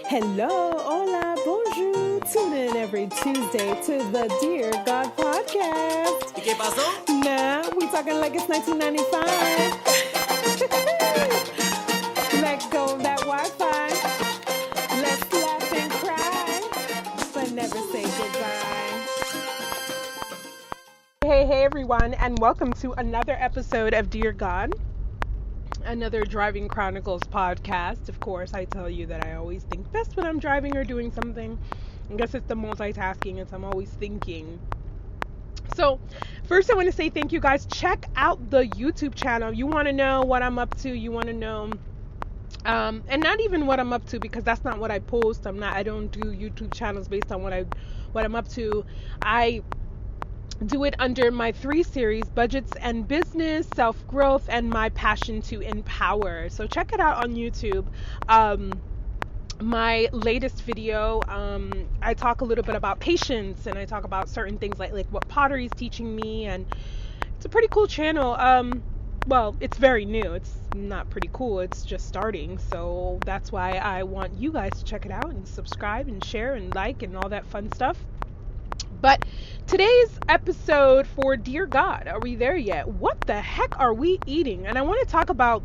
Hello, hola, bonjour. Tune in every Tuesday to the Dear God podcast. ¿Y qué pasó? Nah, we talking like it's 1995. Let go of that Wi-Fi. Let's laugh and cry, but never say goodbye. Hey everyone, and welcome to another episode of Dear God. Another Driving Chronicles podcast. Of course, I tell you that I always think best when I'm driving or doing something. I guess it's the multitasking, I'm always thinking. So, first I want to say thank you guys. Check out the YouTube channel. You want to know what I'm up to. You want to know, and not even what I'm up to, because that's not what I post. I don't do YouTube channels based on what I'm up to. I do it under my 3 series: budgets and business, self-growth, and my passion to empower. So check it out on YouTube. My latest video, I talk a little bit about patience, and I talk about certain things like what pottery is teaching me, and it's a pretty cool channel. Well, it's very new. It's not pretty cool. It's just starting. So that's why I want you guys to check it out and subscribe and share and like and all that fun stuff. But today's episode for Dear God, are we there yet? What the heck are we eating? And I want to talk about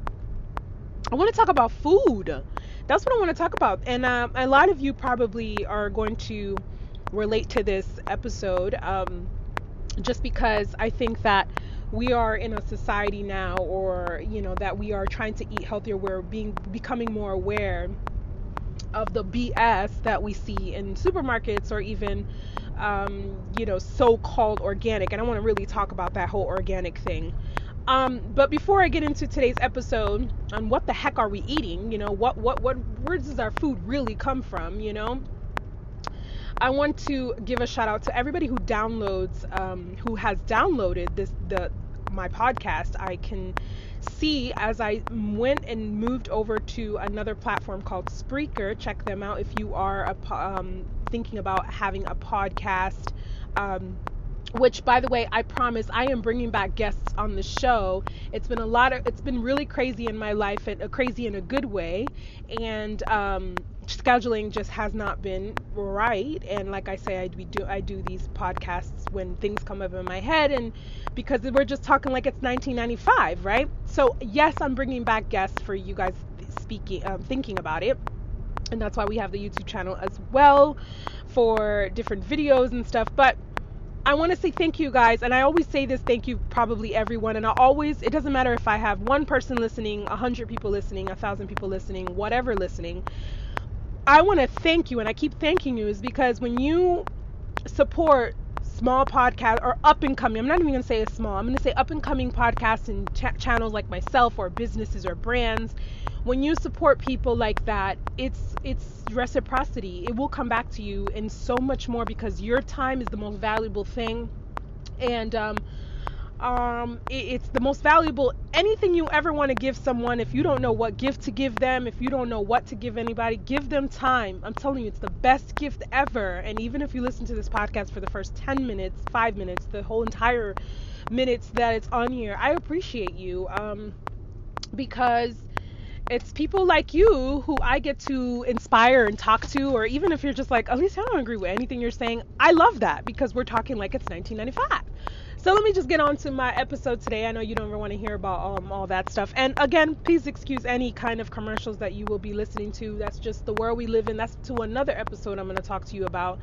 food. That's what I want to talk about. And a lot of you probably are going to relate to this episode, just because I think that we are in a society now, or that we are trying to eat healthier. We're becoming more aware of the BS that we see in supermarkets, or even so-called organic. And I want to really talk about that whole organic thing. But before I get into today's episode on what the heck are we eating, where does our food really come from, I want to give a shout out to everybody who who has downloaded my podcast. I can see, as I went and moved over to another platform called Spreaker. Check them out if you are thinking about having a podcast. Which, by the way, I promise I am bringing back guests on the show. It's been really crazy in my life, and crazy in a good way. And scheduling just has not been right. And like I say, I do these podcasts when things come up in my head, and because we're just talking like it's 1995, right? So yes, I'm bringing back guests for you guys thinking about it. And that's why we have the YouTube channel as well, for different videos and stuff. But I want to say thank you guys, and I always say this, thank you probably everyone, and it doesn't matter if I have 1 person listening, 100 people listening, 1,000 people listening, whatever listening. I want to thank you, and I keep thanking you, is because when you support small podcast or up and coming, I'm not even going to say small, I'm going to say up and coming podcasts and channels like myself, or businesses or brands. When you support people like that, it's reciprocity. It will come back to you in so much more, because your time is the most valuable thing. And it's the most valuable anything you ever want to give someone. If you don't know what gift to give them, if you don't know what to give anybody, give them time. I'm telling you, it's the best gift ever. And even if you listen to this podcast for the first 10 minutes, 5 minutes, the whole entire minutes that it's on here, I appreciate you, because it's people like you who I get to inspire and talk to. Or even if you're just like, at least I don't agree with anything you're saying, I love that, because we're talking like it's 1995. So let me just get on to my episode today. I know you don't ever want to hear about all that stuff. And again, please excuse any kind of commercials that you will be listening to. That's just the world we live in. That's to another episode I'm going to talk to you about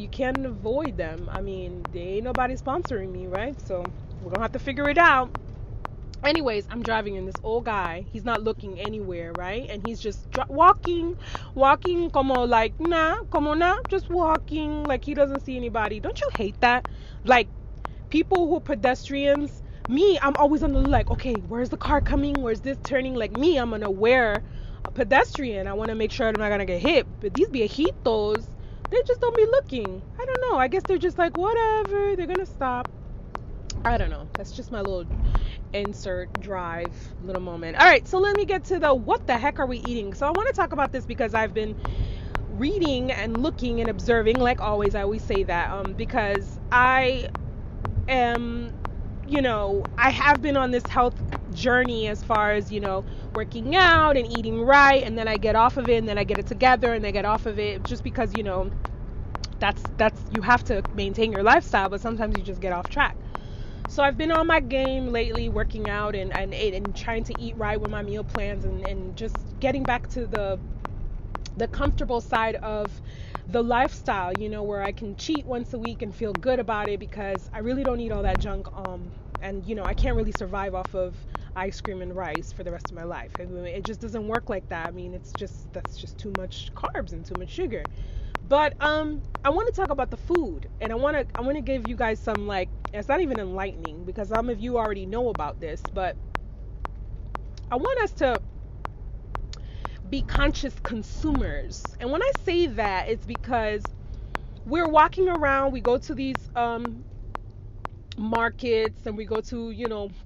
you can't avoid them. I mean, there ain't nobody sponsoring me, right? So we're going to have to figure it out. Anyways, I'm driving, and this old guy, he's not looking anywhere, right? And he's just walking como like, just walking like he doesn't see anybody. Don't you hate that? Like, people who pedestrians, I'm always on the like, okay, where's the car coming? Where's this turning? Like me, I'm an aware pedestrian. I want to make sure I'm not going to get hit. But these viejitos, they just don't be looking. I don't know. I guess they're just like, whatever, they're going to stop. I don't know. That's just my little insert drive little moment. All right, so let me get to the what the heck are we eating. So I want to talk about this because I've been reading and looking and observing, like always. I always say that because I am, I have been on this health journey as far as, working out and eating right, and then I get off of it, and then I get it together, and I get off of it, just because, that's you have to maintain your lifestyle, but sometimes you just get off track. So I've been on my game lately, working out and trying to eat right with my meal plans, and just getting back to the comfortable side of the lifestyle, where I can cheat once a week and feel good about it, because I really don't eat all that junk. And I can't really survive off of ice cream and rice for the rest of my life. I mean, it just doesn't work like that. I mean, that's just too much carbs and too much sugar. But I want to talk about the food, and I want to give you guys some, like, it's not even enlightening, because some of you already know about this, but I want us to be conscious consumers. And when I say that, it's because we're walking around, we go to these markets, and we go to,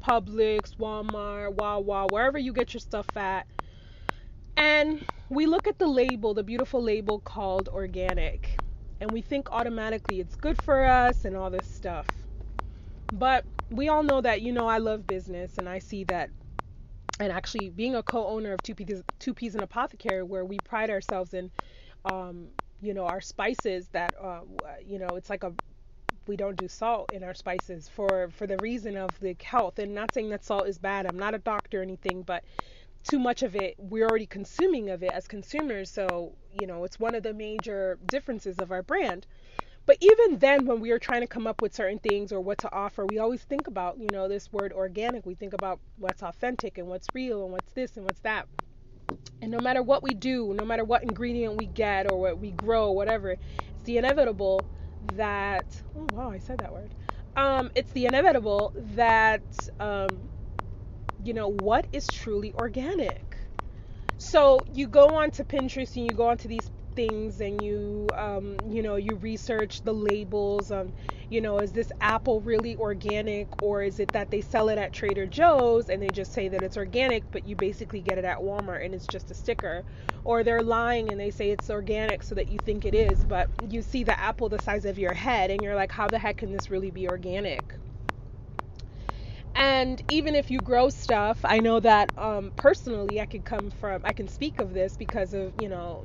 Publix, Walmart, Wawa, wherever you get your stuff at. And we look at the label, the beautiful label called organic, and we think automatically it's good for us and all this stuff. But we all know that, I love business, and I see that. And actually, being a co-owner of Two Peas and Apothecary, where we pride ourselves in, our spices, that, it's like we don't do salt in our spices for the reason of the health. And not saying that salt is bad. I'm not a doctor or anything, but too much of it, we're already consuming of it as consumers. So, it's one of the major differences of our brand. But even then, when we are trying to come up with certain things or what to offer, we always think about, this word organic. We think about what's authentic and what's real and what's this and what's that. And no matter what we do, no matter what ingredient we get or what we grow, whatever, it's the inevitable that, oh wow, I said that word. It's the inevitable that, what is truly organic. So you go on to Pinterest and you go onto these things, and you research the labels on, is this apple really organic, or is it that they sell it at Trader Joe's and they just say that it's organic, but you basically get it at Walmart and it's just a sticker, or they're lying and they say it's organic so that you think it is, but you see the apple the size of your head and you're like, how the heck can this really be organic? And even if you grow stuff, I know that personally I can speak of this because of,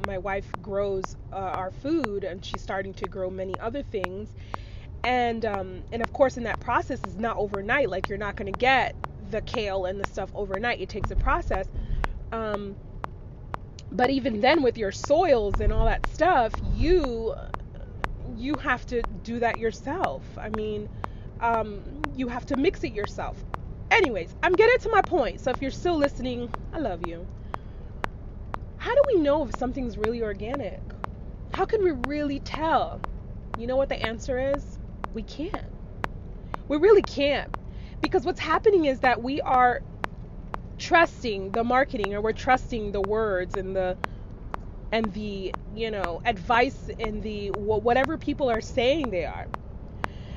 my wife grows our food, and she's starting to grow many other things. And of course, in that process, is not overnight. Like, you're not going to get the kale and the stuff overnight. It takes a process. But even then, with your soils and all that stuff, you have to do that yourself. I mean, you have to mix it yourself. Anyways, I'm getting to my point. So if you're still listening, I love you. How do we know if something's really organic? How can we really tell? You know what the answer is? We can't. We really can't. Because what's happening is that we are trusting the marketing, or we're trusting the words and the advice and the whatever people are saying they are.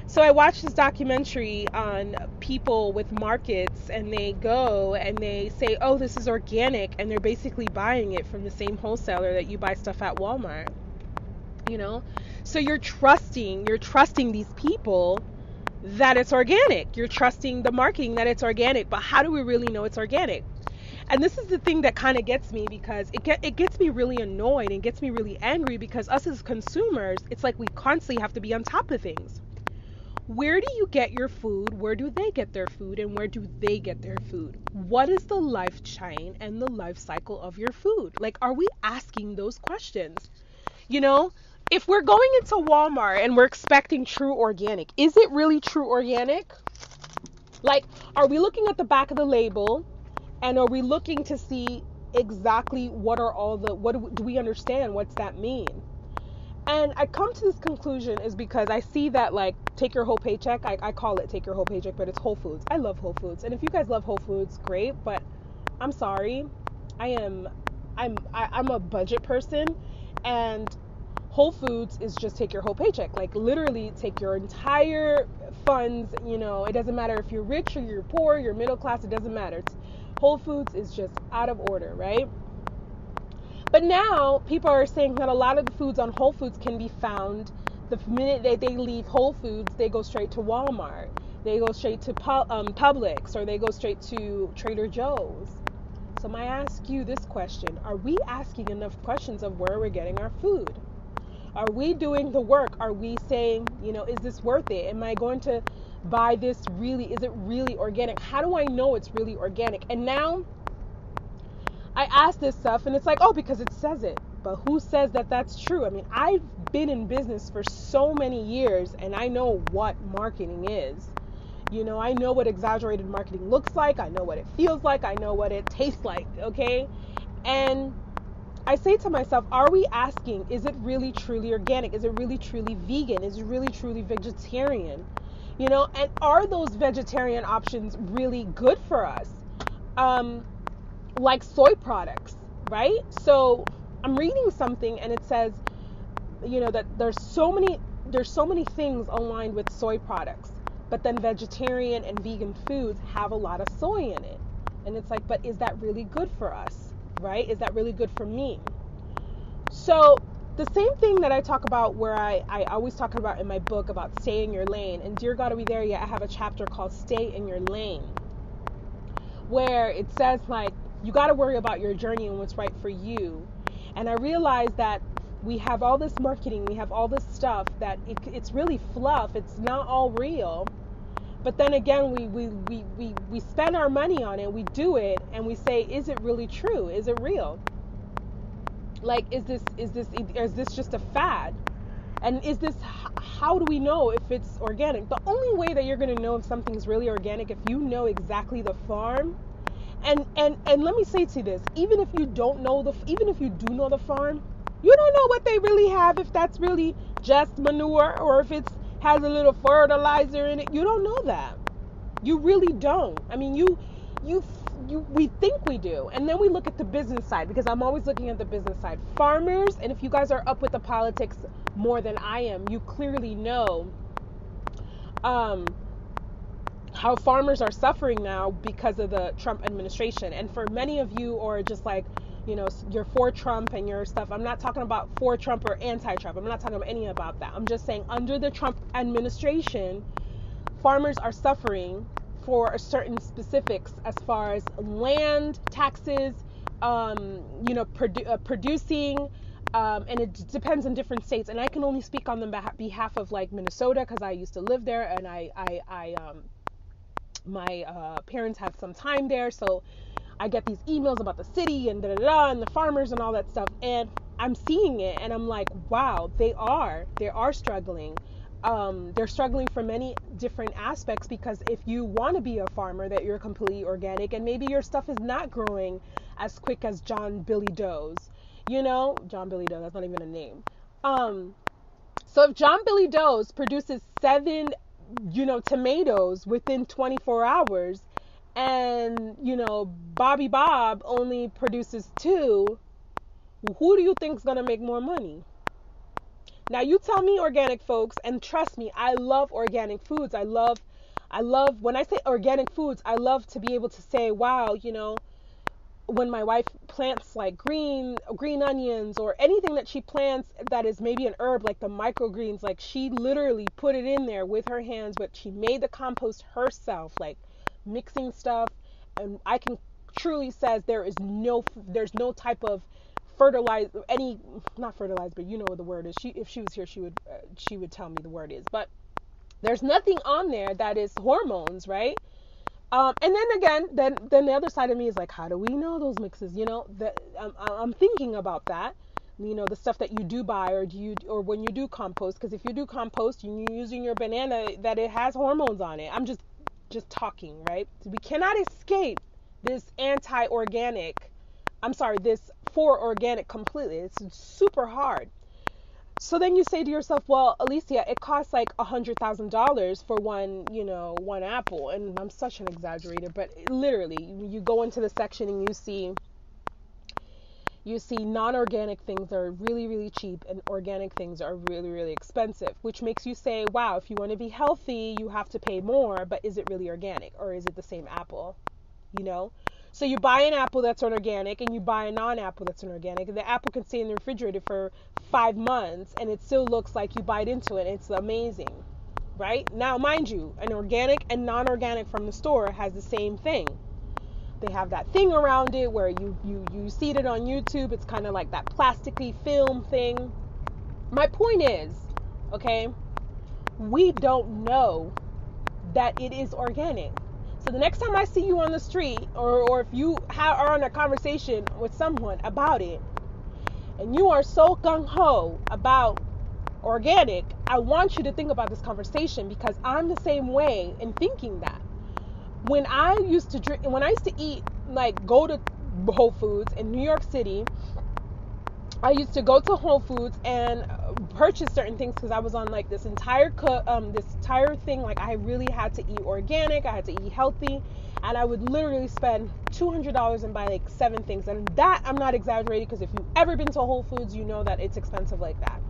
So I watched this documentary on people with markets, and they go and they say, oh, this is organic, and they're basically buying it from the same wholesaler that you buy stuff at Walmart. So you're trusting these people that it's organic. You're trusting the marketing that it's organic, but how do we really know it's organic? And this is the thing that kind of gets me, because it gets me really annoyed and gets me really angry, because us as consumers, it's like we constantly have to be on top of things. Where do you get your food? Where do they get their food? And where do they get their food? What is the life chain and the life cycle of your food? Like, are we asking those questions? If we're going into Walmart and we're expecting true organic, is it really true organic? Like, are we looking at the back of the label, and are we looking to see exactly what do we understand? What's that mean? And I come to this conclusion is because I see that, like, take your whole paycheck. I call it take your whole paycheck, but it's Whole Foods. I love Whole Foods. And if you guys love Whole Foods, great. But I'm sorry. I'm a budget person, and Whole Foods is just take your whole paycheck. Like, literally take your entire funds. It doesn't matter if you're rich or you're poor, you're middle class. It doesn't matter. Whole Foods is just out of order, right? But now people are saying that a lot of the foods on Whole Foods can be found the minute that they leave Whole Foods. They go straight to Walmart, they go straight to Publix, or they go straight to Trader Joe's. So I ask you this question. Are we asking enough questions of where we're getting our food? Are we doing the work? Are we saying, is this worth it? Am I going to buy this really? Is it really organic? How do I know it's really organic? And now I ask this stuff and it's like, oh, because it says it. But who says that that's true? I mean, I've been in business for so many years and I know what marketing is. I know what exaggerated marketing looks like. I know what it feels like. I know what it tastes like. Okay. And I say to myself, are we asking, is it really truly organic? Is it really truly vegan? Is it really truly vegetarian? And are those vegetarian options really good for us? Like soy products, right? So I'm reading something and it says, that there's so many things aligned with soy products, but then vegetarian and vegan foods have a lot of soy in it. And it's like, but is that really good for us, right? Is that really good for me? So the same thing that I talk about where I always talk about in my book about stay in your lane. And Dear God, Are We There Yet? I have a chapter called Stay in Your Lane, where it says like, you got to worry about your journey and what's right for you. And I realized that we have all this marketing, we have all this stuff that it's really fluff. It's not all real. But then again, we spend our money on it, we do it, and we say, is it really true? Is it real? Like, is this just a fad? And how do we know if it's organic? The only way that you're going to know if something's really organic, if you know exactly the farm. And let me say to you this, even if you do know the farm, you don't know what they really have, if that's really just manure or if it has a little fertilizer in it. You don't know that. You really don't. I mean, we think we do. And then we look at the business side, because I'm always looking at the business side. Farmers, and if you guys are up with the politics more than I am, you clearly know how farmers are suffering now because of the Trump administration. And for many of you, or just like, you're for Trump and your stuff, I'm not talking about for Trump or anti-Trump. I'm not talking about any about that. I'm just saying under the Trump administration, farmers are suffering for a certain specifics as far as land taxes, producing, and it depends on different states. And I can only speak on the behalf of like Minnesota, because I used to live there, and my parents have some time there, so I get these emails about the city and and the farmers and all that stuff, and I'm seeing it and I'm like, wow, they are struggling. They're struggling for many different aspects, because if you want to be a farmer, that you're completely organic, and maybe your stuff is not growing as quick as John Billy Doe's, John Billy Doe, that's not even a name. So if John Billy Doe's produces 7 tomatoes within 24 hours, and Bobby Bob only produces 2, who do you think's gonna make more money? Now you tell me, organic folks, and trust me, I love organic foods. I love when I say organic foods, I love to be able to say, wow, when my wife plants like green onions or anything that she plants that is maybe an herb, like the microgreens, like she literally put it in there with her hands, but she made the compost herself, like mixing stuff. And I can truly says there's no type of fertilizer, not fertilizer, but you know what the word is. If she was here, she would tell me the word is, but there's nothing on there that is hormones, right? And then again, then the other side of me is like, how do we know those mixes? I'm thinking about that. The stuff that you do buy, or when you do compost, because if you do compost and you're using your banana, that it has hormones on it. I'm just talking, right? So we cannot escape this this for organic completely. It's super hard. So then you say to yourself, well, Alicia, it costs like $100,000 for one apple. And I'm such an exaggerator, but literally you go into the section and you see non-organic things are really, really cheap, and organic things are really, really expensive, which makes you say, wow, if you want to be healthy, you have to pay more, but is it really organic, or is it the same apple? So you buy an apple that's organic, and you buy a non-apple that's inorganic, and the apple can stay in the refrigerator for 5 months, and it still looks like you bite into it. It's amazing, right? Now, mind you, an organic and non-organic from the store has the same thing. they have that thing around it where you see it on YouTube. It's kind of like that plasticky film thing. My point is, okay, we don't know that it is organic. So the next time I see you on the street, or if you are on a conversation with someone about it, and you are so gung-ho about organic, I want you to think about this conversation, because I'm the same way in thinking that. When I used to eat, like go to Whole Foods in New York City, I used to go to Whole Foods and purchase certain things because I was on like this entire thing. Like I really had to eat organic, I had to eat healthy, and I would literally spend $200 and buy like 7 things. And that, I'm not exaggerating, because if you've ever been to Whole Foods, you know that it's expensive like that.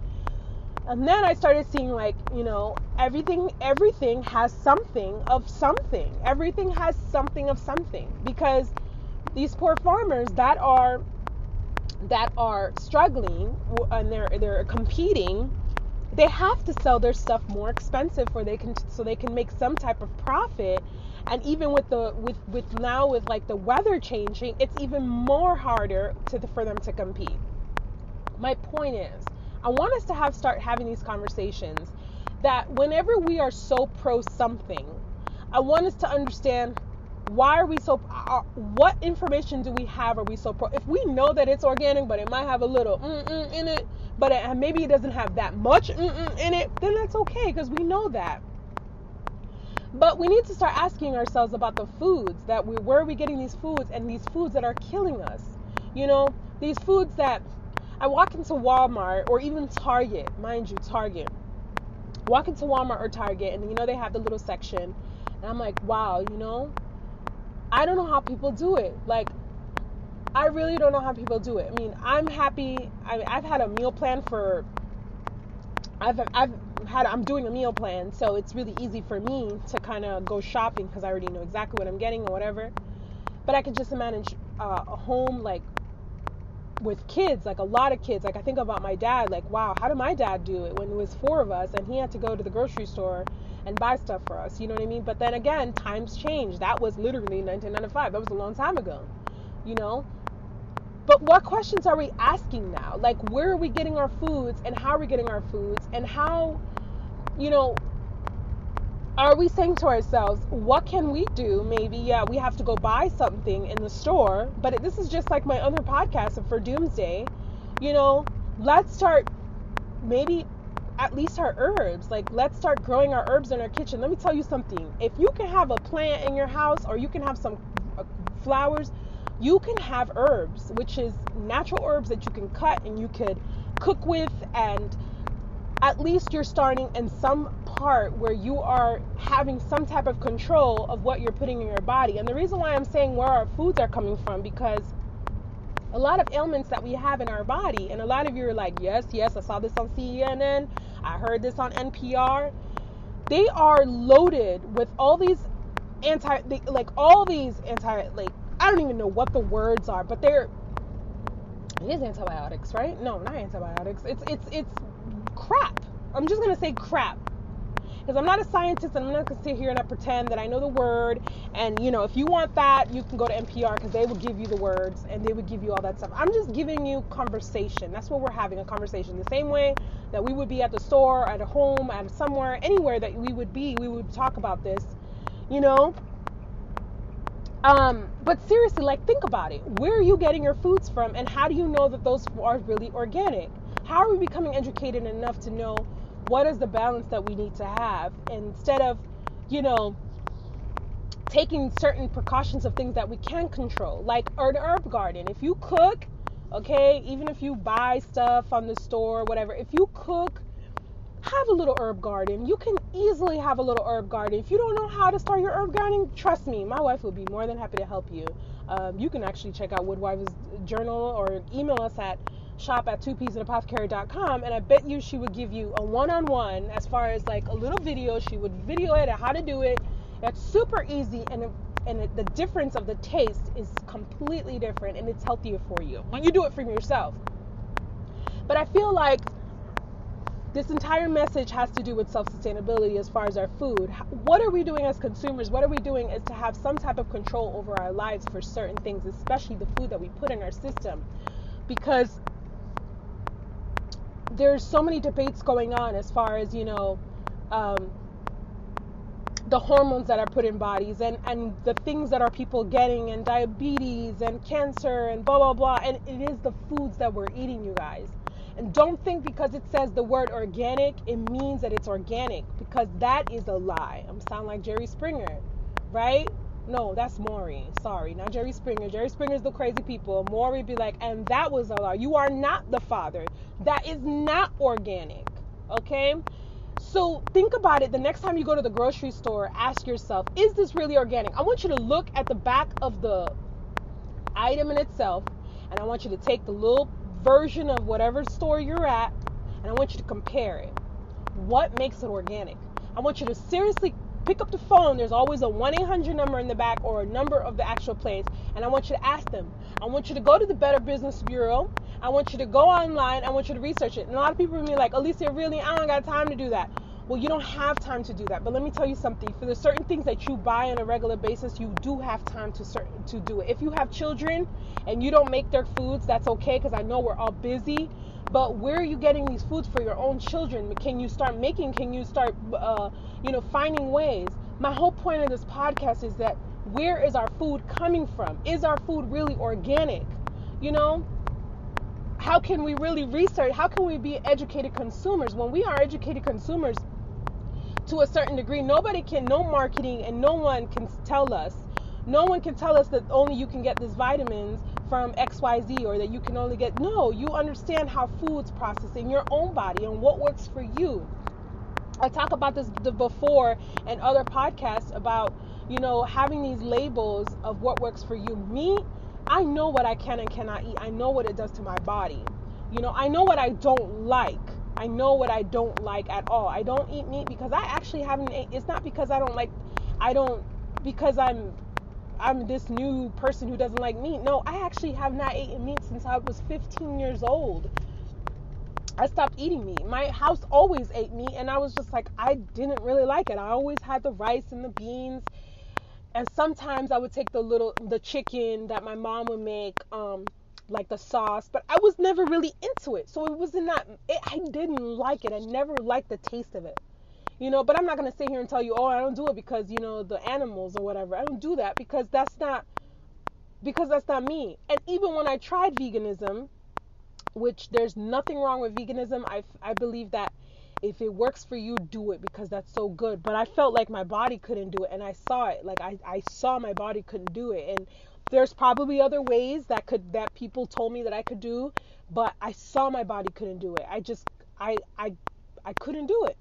And then I started seeing, like, you know, everything has something of something. Everything has something of something, because these poor farmers that are struggling and they're competing, they have to sell their stuff more expensive so they can make some type of profit. And even with like the weather changing, it's even more harder for them to compete. My point is, I want us to start having these conversations, that whenever we are so pro something, I want us to understand, why are we so, what information do we have, are we so pro? If we know that it's organic, but it might have a little in it, but maybe it doesn't have that much in it, then that's okay, because we know that. But we need to start asking ourselves about the foods where are we getting these foods, and these foods that are killing us. You know, these foods that, I walk into Walmart or even Target, mind you, Target. Walk into Walmart or Target, and you know they have the little section, and I'm like, wow, you know, I don't know how people do it. Like, I really don't know how people do it. I mean, I'm happy. I've had a meal plan for. I'm doing a meal plan, so it's really easy for me to kind of go shopping because I already know exactly what I'm getting or whatever. But I could just manage a home, like, with kids, like a lot of kids. Like, I think about my dad, like, wow, how did my dad do it when it was 4 of us and he had to go to the grocery store and buy stuff for us, you know what I mean? But then again, times change. That was literally 1995. That was a long time ago, you know? But what questions are we asking now? Like, where are we getting our foods, and how are we getting our foods, and how, you know, are we saying to ourselves, what can we do? Maybe, yeah, we have to go buy something in the store, but this is just like my other podcast for Doomsday. You know, let's start maybe at least our herbs. Like, let's start growing our herbs in our kitchen. Let me tell you something. If you can have a plant in your house, or you can have some flowers, you can have herbs, which is natural herbs that you can cut and you could cook with, and at least you're starting in some part where you are having some type of control of what you're putting in your body. And the reason why I'm saying where our foods are coming from, because a lot of ailments that we have in our body, and a lot of you are like, yes, I saw this on CNN, I heard this on NPR. They are loaded with all these I don't even know what the words are, but it is antibiotics, right? No, not antibiotics. It's crap. I'm just going to say crap, because I'm not a scientist, and I'm not going to sit here and pretend that I know the word. And, you know, if you want that, you can go to NPR, because they will give you the words and they would give you all that stuff. I'm just giving you conversation. That's what we're having, a conversation. The same way that we would be at the store, at a home, at somewhere, anywhere that we would talk about this, you know. But seriously, like, think about it. Where are you getting your foods from, and how do you know that those are really organic? How are we becoming educated enough to know what is the balance that we need to have, instead of, you know, taking certain precautions of things that we can control, like an herb garden. If you cook, okay, even if you buy stuff on the store, whatever, if you cook, have a little herb garden. You can easily have a little herb garden. If you don't know how to start your herb garden, trust me, my wife will be more than happy to help you. You can actually check out Woodwife's journal, or email us at shop@2psapothecary.com, and I bet you she would give you a one-on-one as far as like a little video. She would video it on how to do it. It's super easy, and the difference of the taste is completely different, and it's healthier for you when you do it for yourself. But I feel like This entire message has to do with self-sustainability as far as our food. What are we doing as consumers? What are we doing is to have some type of control over our lives for certain things, especially the food that we put in our system. Because there's so many debates going on as far as, the hormones that are put in bodies and the things that are people getting and diabetes and cancer and blah, blah, blah. And it is the foods that we're eating, you guys. And don't think because it says the word organic, it means that it's organic, because that is a lie. I'm sounding like Jerry Springer, right? No, that's Maury. Sorry, not Jerry Springer. Jerry Springer's the crazy people. Maury be like, and that was a lie. You are not the father. That is not organic, okay? So think about it. The next time you go to the grocery store, ask yourself, is this really organic? I want you to look at the back of the item in itself, and I want you to take the little version of whatever store you're at, and I want you to compare it. What makes it organic? I want you to seriously pick up the phone. There's always a 1-800 number in the back, or a number of the actual place, and I want you to ask them. I want you to go to the Better Business Bureau. I want you to go online. I want you to research it. And a lot of people are like, Alicia, really, I don't got time to do that. Well, you don't have time to do that. But let me tell you something. For the certain things that you buy on a regular basis, you do have time to do it. If you have children and you don't make their foods, that's okay, because I know we're all busy. But where are you getting these foods for your own children? Can you start making? Can you start, finding ways? My whole point of this podcast is that where is our food coming from? Is our food really organic? How can we really research? How can we be educated consumers? When we are educated consumers, to a certain degree, no marketing and no one can tell us that only you can get these vitamins from XYZ, or that you can only get, no, you understand how food's processed in your own body and what works for you. I talk about this before in other podcasts about, having these labels of what works for you. Me, I know what I can and cannot eat. I know what it does to my body. I know what I don't like. I know what I don't like at all. I don't eat meat because I actually haven't ate. It's not because because I'm this new person who doesn't like meat. No, I actually have not eaten meat since I was 15 years old. I stopped eating meat. My house always ate meat, and I was just like, I didn't really like it. I always had the rice and the beans, and sometimes I would take the chicken that my mom would make, like the sauce, but I was never really into it. So I didn't like it. I never liked the taste of it. But I'm not going to sit here and tell you, I don't do it because, the animals or whatever. I don't do that because that's not me. And even when I tried veganism, which there's nothing wrong with veganism, I believe that if it works for you, do it, because that's so good. But I felt like my body couldn't do it, and I saw it. Like I saw my body couldn't do it, and there's probably other ways that people told me that I could do, but I saw my body couldn't do it. I couldn't do it.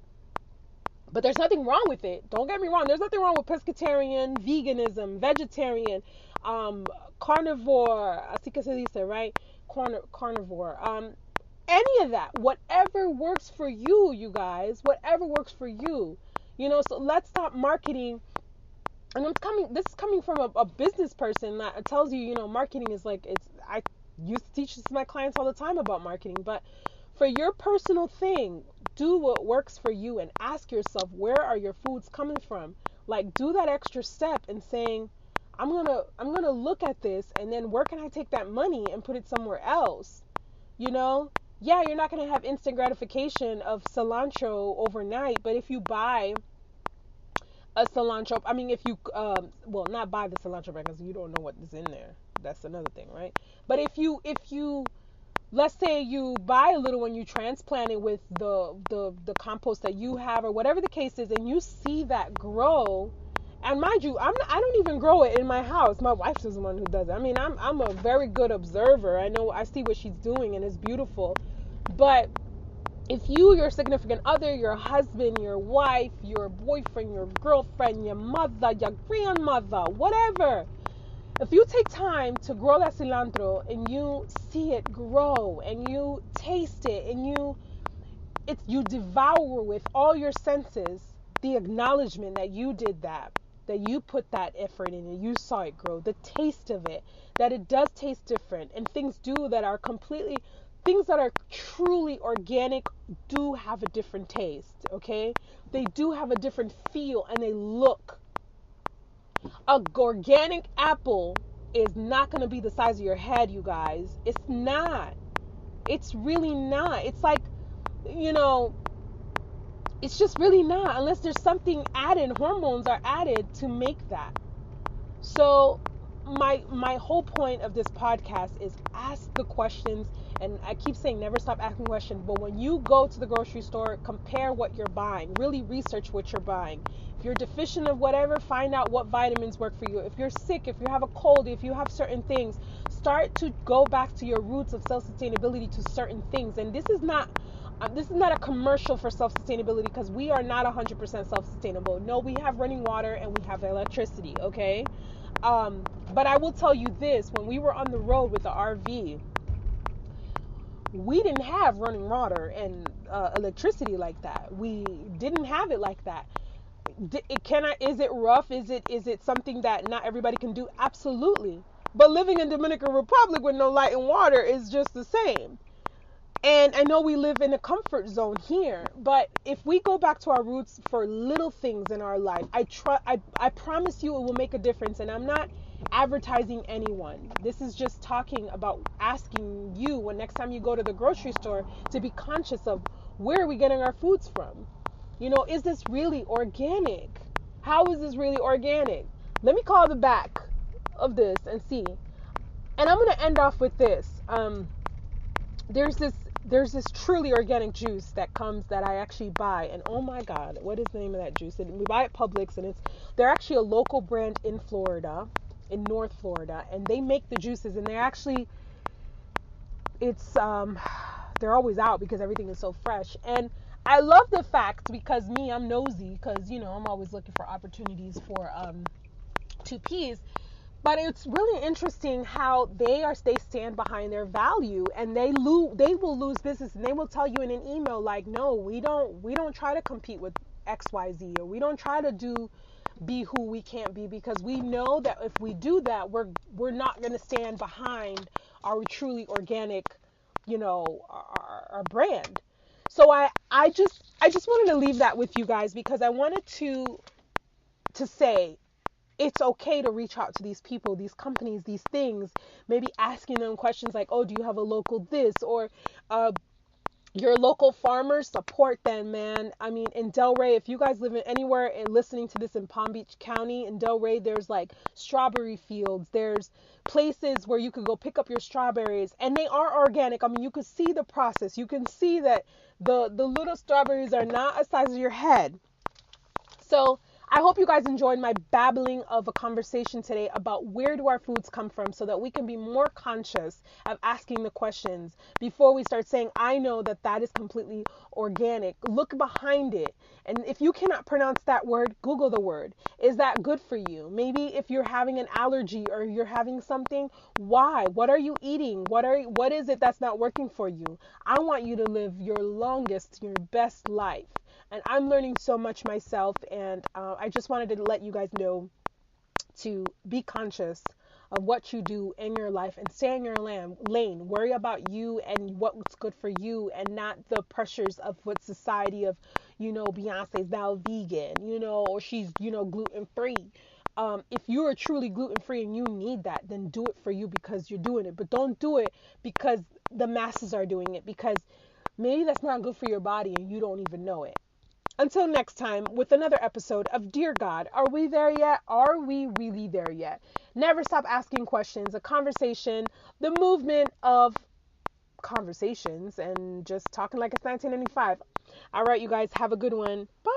But there's nothing wrong with it. Don't get me wrong. There's nothing wrong with pescatarian, veganism, vegetarian, carnivore, así que se dice, right? Carnivore. Any of that. Whatever works for you, you guys. Whatever works for you. So let's stop marketing. And this is coming from a business person that tells you, marketing is like, I used to teach this to my clients all the time about marketing, but for your personal thing, do what works for you and ask yourself, where are your foods coming from? Like, do that extra step and saying, I'm gonna look at this, and then where can I take that money and put it somewhere else? Yeah, you're not gonna have instant gratification of cilantro overnight, but if you buy a cilantro, if you not buy the cilantro because you don't know what is in there. That's another thing, right? But if you let's say you buy a little one, you transplant it with the compost that you have or whatever the case is, and you see that grow. And mind you, I don't even grow it in my house. My wife is the one who does it. I'm a very good observer. I see what she's doing, and it's beautiful. But if you, your significant other, your husband, your wife, your boyfriend, your girlfriend, your mother, your grandmother, whatever, if you take time to grow that cilantro and you see it grow and you taste it and you devour with all your senses the acknowledgement that you did that you put that effort in and you saw it grow, the taste of it, that it does taste different, and things do that are completely things that are truly organic do have a different taste, okay? They do have a different feel and they look. A organic apple is not going to be the size of your head, you guys. It's not. It's really not. It's like, you know, it's just really not, unless there's something added, hormones are added to make that. So my whole point of this podcast is ask the questions, and I keep saying never stop asking questions, but when you go to the grocery store, compare what you're buying, really research what you're buying. If you're deficient of whatever, find out what vitamins work for you. If you're sick, if you have a cold, if you have certain things, start to go back to your roots of self-sustainability to certain things. And this is not a commercial for self-sustainability, because we are not 100% self-sustainable. No, we have running water and we have electricity, okay? But I will tell you this, when we were on the road with the RV, we didn't have running water and electricity like that. We didn't have it like that. Is it rough? Is it something that not everybody can do? Absolutely. But living in Dominican Republic with no light and water is just the same. And I know we live in a comfort zone here, but if we go back to our roots for little things in our life, I promise you it will make a difference. And I'm not advertising anyone. This is just talking about asking you, when next time you go to the grocery store, to be conscious of, where are we getting our foods from? You know, is this really organic? How is this really organic? Let me call the back of this and see. And I'm going to end off with this. There's this truly organic juice that comes, that I actually buy, and oh my God, what is the name of that juice? And we buy it at Publix, and they're actually a local brand in Florida, in North Florida, and they make the juices, and they're always out because everything is so fresh. And I love the fact, because I'm nosy, because I'm always looking for opportunities for 2Ps. But it's really interesting how they stand behind their value, and they will lose business, and they will tell you in an email like, no, we don't try to compete with XYZ, or we don't try to be who we can't be, because we know that if we do that, we're not going to stand behind our truly organic, our brand. So I just wanted to leave that with you guys, because I wanted to say, it's okay to reach out to these people, these companies, these things, maybe asking them questions like, oh, do you have a local this, or your local farmers, support them, man. I mean, in Delray, if you guys live in anywhere and listening to this in Palm Beach County, in Delray, there's like strawberry fields. There's places where you could go pick up your strawberries, and they are organic. I mean, you could see the process. You can see that the little strawberries are not the size of your head. So I hope you guys enjoyed my babbling of a conversation today about where do our foods come from, so that we can be more conscious of asking the questions before we start saying, I know that is completely organic. Look behind it. And if you cannot pronounce that word, Google the word. Is that good for you? Maybe if you're having an allergy or you're having something, why? What are you eating? What is it that's not working for you? I want you to live your longest, your best life. And I'm learning so much myself, and I just wanted to let you guys know to be conscious of what you do in your life and stay in your lane. Worry about you and what's good for you, and not the pressures of what society of, Beyonce's now vegan, or she's, gluten-free. If you are truly gluten-free and you need that, then do it for you because you're doing it. But don't do it because the masses are doing it, because maybe that's not good for your body and you don't even know it. Until next time, with another episode of Dear God, are we there yet? Are we really there yet? Never stop asking questions, a conversation, the movement of conversations, and just talking like it's 1995. All right, you guys, have a good one. Bye.